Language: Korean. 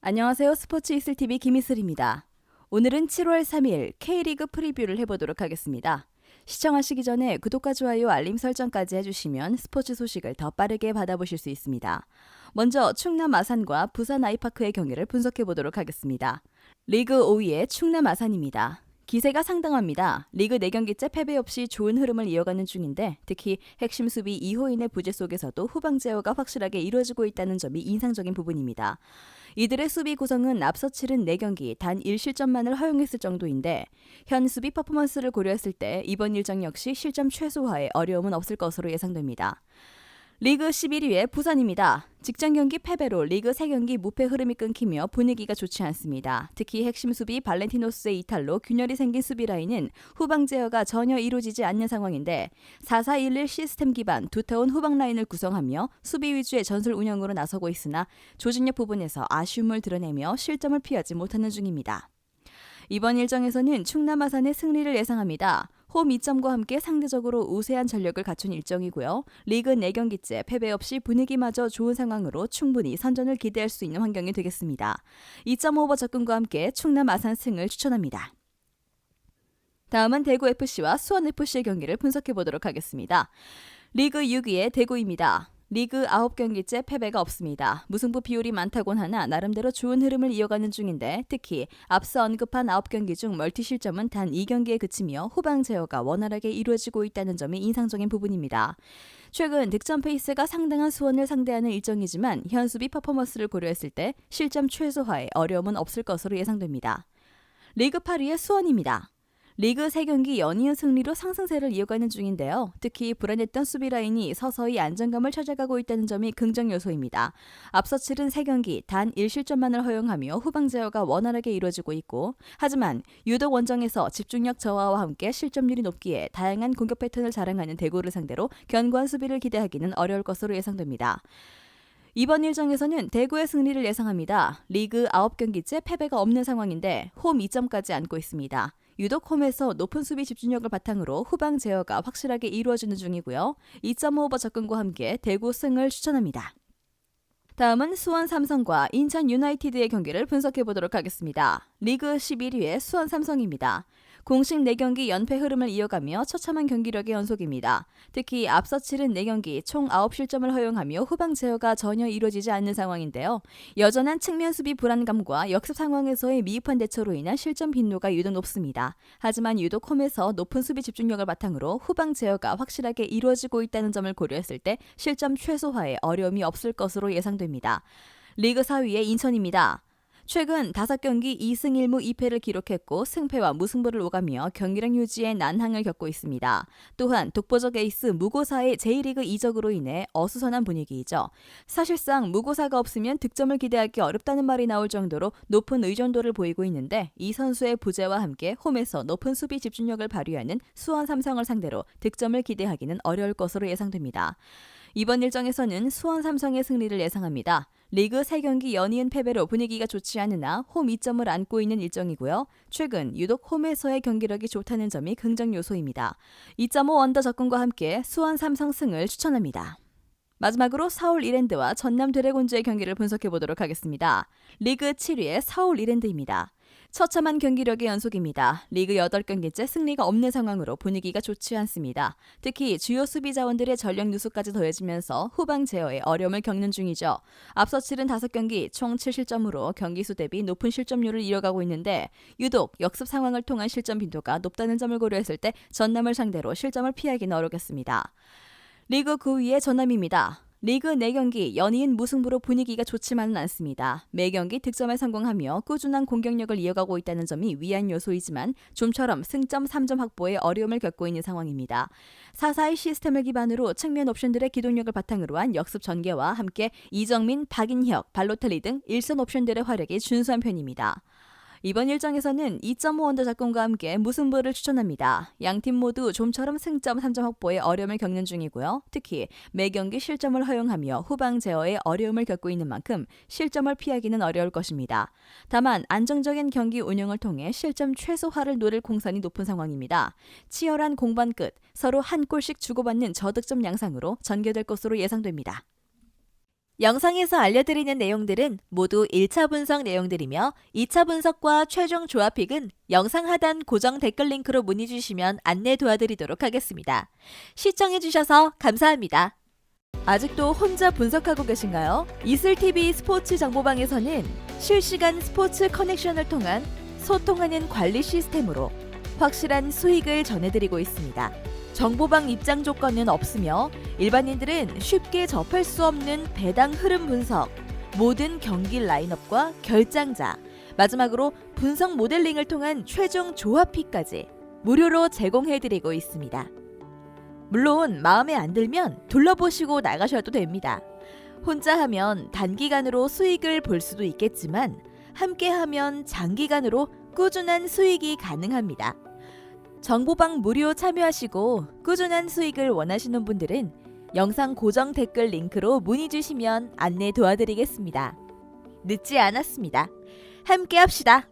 안녕하세요. 스포츠 이슬TV 김이슬입니다. 오늘은 7월 3일 K리그 프리뷰를 해보도록 하겠습니다. 시청하시기 전에 구독과 좋아요, 알림 설정까지 해주시면 스포츠 소식을 더 빠르게 받아보실 수 있습니다. 먼저 충남 아산과 부산 아이파크의 경기를 분석해보도록 하겠습니다. 리그 5위의 충남 아산입니다. 기세가 상당합니다. 리그 4경기째 패배 없이 좋은 흐름을 이어가는 중인데 특히 핵심 수비 이호인의 부재 속에서도 후방 제어가 확실하게 이루어지고 있다는 점이 인상적인 부분입니다. 이들의 수비 구성은 앞서 치른 4경기 단 1실점만을 허용했을 정도인데 현 수비 퍼포먼스를 고려했을 때 이번 일정 역시 실점 최소화에 어려움은 없을 것으로 예상됩니다. 리그 11위의 부산입니다. 직전 경기 패배로 리그 3경기 무패 흐름이 끊기며 분위기가 좋지 않습니다. 특히 핵심 수비 발렌티노스의 이탈로 균열이 생긴 수비 라인은 후방 제어가 전혀 이루어지지 않는 상황인데 4-4-1-1 시스템 기반 두터운 후방 라인을 구성하며 수비 위주의 전술 운영으로 나서고 있으나 조직력 부분에서 아쉬움을 드러내며 실점을 피하지 못하는 중입니다. 이번 일정에서는 충남 아산의 승리를 예상합니다. 홈 2점과 함께 상대적으로 우세한 전력을 갖춘 일정이고요. 리그 4경기째 패배 없이 분위기마저 좋은 상황으로 충분히 선전을 기대할 수 있는 환경이 되겠습니다. 2.5오버 접근과 함께 충남 아산 승을 추천합니다. 다음은 대구FC와 수원FC의 경기를 분석해보도록 하겠습니다. 리그 6위의 대구입니다. 리그 9경기째 패배가 없습니다. 무승부 비율이 많다곤 하나 나름대로 좋은 흐름을 이어가는 중인데 특히 앞서 언급한 9경기 중 멀티 실점은 단 2경기에 그치며 후방 제어가 원활하게 이루어지고 있다는 점이 인상적인 부분입니다. 최근 득점 페이스가 상당한 수원을 상대하는 일정이지만 현 수비 퍼포먼스를 고려했을 때 실점 최소화에 어려움은 없을 것으로 예상됩니다. 리그 8위의 수원입니다. 리그 3경기 연이은 승리로 상승세를 이어가는 중인데요. 특히 불안했던 수비 라인이 서서히 안정감을 찾아가고 있다는 점이 긍정 요소입니다. 앞서 치른 3경기 단 1실점만을 허용하며 후방 제어가 원활하게 이루어지고 있고 하지만 유독 원정에서 집중력 저하와 함께 실점률이 높기에 다양한 공격 패턴을 자랑하는 대구를 상대로 견고한 수비를 기대하기는 어려울 것으로 예상됩니다. 이번 일정에서는 대구의 승리를 예상합니다. 리그 9경기째 패배가 없는 상황인데 홈 2점까지 안고 있습니다. 유독 홈에서 높은 수비 집중력을 바탕으로 후방 제어가 확실하게 이루어지는 중이고요. 2.5오버 접근과 함께 대구 승을 추천합니다. 다음은 수원 삼성과 인천 유나이티드의 경기를 분석해보도록 하겠습니다. 리그 11위의 수원 삼성입니다. 공식 4경기 연패 흐름을 이어가며 처참한 경기력의 연속입니다. 특히 앞서 치른 4경기 총 9실점을 허용하며 후방 제어가 전혀 이루어지지 않는 상황인데요. 여전한 측면 수비 불안감과 역습 상황에서의 미흡한 대처로 인한 실점 빈도가 유독 높습니다. 하지만 유독 홈에서 높은 수비 집중력을 바탕으로 후방 제어가 확실하게 이루어지고 있다는 점을 고려했을 때 실점 최소화에 어려움이 없을 것으로 예상됩니다. 리그 4위의 인천입니다. 최근 5경기 2승 1무 2패를 기록했고 승패와 무승부를 오가며 경기력 유지에 난항을 겪고 있습니다. 또한 독보적 에이스 무고사의 J리그 이적으로 인해 어수선한 분위기이죠. 사실상 무고사가 없으면 득점을 기대하기 어렵다는 말이 나올 정도로 높은 의존도를 보이고 있는데 이 선수의 부재와 함께 홈에서 높은 수비 집중력을 발휘하는 수원 삼성을 상대로 득점을 기대하기는 어려울 것으로 예상됩니다. 이번 일정에서는 수원 삼성의 승리를 예상합니다. 리그 3경기 연이은 패배로 분위기가 좋지 않으나 홈 2점을 안고 있는 일정이고요. 최근 유독 홈에서의 경기력이 좋다는 점이 긍정 요소입니다. 2.5 언더 접근과 함께 수원 삼성 승을 추천합니다. 마지막으로 서울 이랜드와 전남 드래곤즈의 경기를 분석해보도록 하겠습니다. 리그 7위의 서울 이랜드입니다. 처참한 경기력의 연속입니다. 리그 8경기째 승리가 없는 상황으로 분위기가 좋지 않습니다. 특히 주요 수비 자원들의 전력 누수까지 더해지면서 후방 제어에 어려움을 겪는 중이죠. 앞서 치른 5경기 총 7실점으로 경기수 대비 높은 실점률을 이어가고 있는데 유독 역습 상황을 통한 실점 빈도가 높다는 점을 고려했을 때 전남을 상대로 실점을 피하기는 어렵겠습니다. 리그 9위의 전남입니다. 리그 4경기 연이은 무승부로 분위기가 좋지만은 않습니다. 매 경기 득점에 성공하며 꾸준한 공격력을 이어가고 있다는 점이 위안 요소이지만 좀처럼 승점 3점 확보에 어려움을 겪고 있는 상황입니다. 4-4-2 시스템을 기반으로 측면 옵션들의 기동력을 바탕으로 한 역습 전개와 함께 이정민, 박인혁, 발로텔리 등 일선 옵션들의 활약이 준수한 편입니다. 이번 일정에서는 2.5 언더 작공과 함께 무승부를 추천합니다. 양팀 모두 좀처럼 승점 3점 확보에 어려움을 겪는 중이고요. 특히 매 경기 실점을 허용하며 후방 제어에 어려움을 겪고 있는 만큼 실점을 피하기는 어려울 것입니다. 다만 안정적인 경기 운영을 통해 실점 최소화를 노릴 공산이 높은 상황입니다. 치열한 공반 끝 서로 한 골씩 주고받는 저득점 양상으로 전개될 것으로 예상됩니다. 영상에서 알려드리는 내용들은 모두 1차 분석 내용들이며 2차 분석과 최종 조합픽은 영상 하단 고정 댓글 링크로 문의 주시면 안내 도와드리도록 하겠습니다. 시청해주셔서 감사합니다. 아직도 혼자 분석하고 계신가요? 이슬TV 스포츠 정보방에서는 실시간 스포츠 커넥션을 통한 소통하는 관리 시스템으로 확실한 수익을 전해드리고 있습니다. 정보방 입장 조건은 없으며 일반인들은 쉽게 접할 수 없는 배당 흐름 분석, 모든 경기 라인업과 결장자, 마지막으로 분석 모델링을 통한 최종 조합픽까지 무료로 제공해드리고 있습니다. 물론 마음에 안 들면 둘러보시고 나가셔도 됩니다. 혼자 하면 단기간으로 수익을 볼 수도 있겠지만 함께 하면 장기간으로 꾸준한 수익이 가능합니다. 정보방 무료 참여하시고 꾸준한 수익을 원하시는 분들은 영상 고정 댓글 링크로 문의 주시면 안내 도와드리겠습니다. 늦지 않았습니다. 함께 합시다.